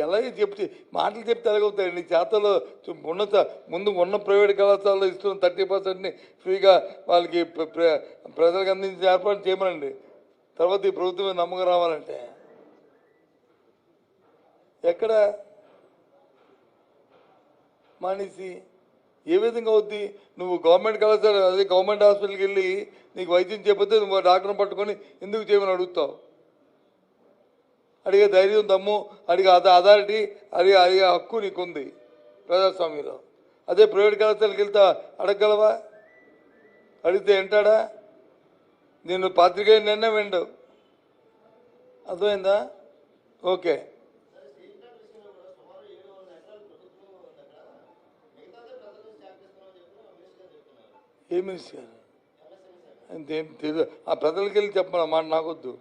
ఎలాగే చెప్తే మాటలు చెప్తే ఎలాగవుతాయి నీ చేతలో ముందు ఉన్న ప్రైవేట్ కళాశాలలో ఇస్తున్న 30%ని ఫ్రీగా వాళ్ళకి ప్రజలకు అందించి ఏర్పాటు చేయమనండి. తర్వాత ఈ ప్రభుత్వం మీద నమ్మకం రావాలంటే ఎక్కడ మానేసి ఏ విధంగా అవుద్ది? నువ్వు గవర్నమెంట్ కళాశాల అదే గవర్నమెంట్ హాస్పిటల్కి వెళ్ళి నీకు వైద్యం చేయకపోతే నువ్వు డాక్టర్ని పట్టుకొని ఎందుకు చేయమని అడుగుతావు? అడిగే ధైర్యం దమ్ము అడిగే అథారిటీ అడిగే హక్కు నీకుంది ప్రజాస్వామ్యంలో. అదే ప్రైవేట్ కళాశాలకు వెళ్తా అడగగలవా? అడిగితే వింటాడా? నేను పాత్రికేయ నిన్న విండు. అర్థమైందా? ఓకే. ఏ మినిస్టర్ గారు అంతేం తెలియదు. ఆ ప్రజలకి వెళ్ళి చెప్పమన్నా మాట నాకొద్దు.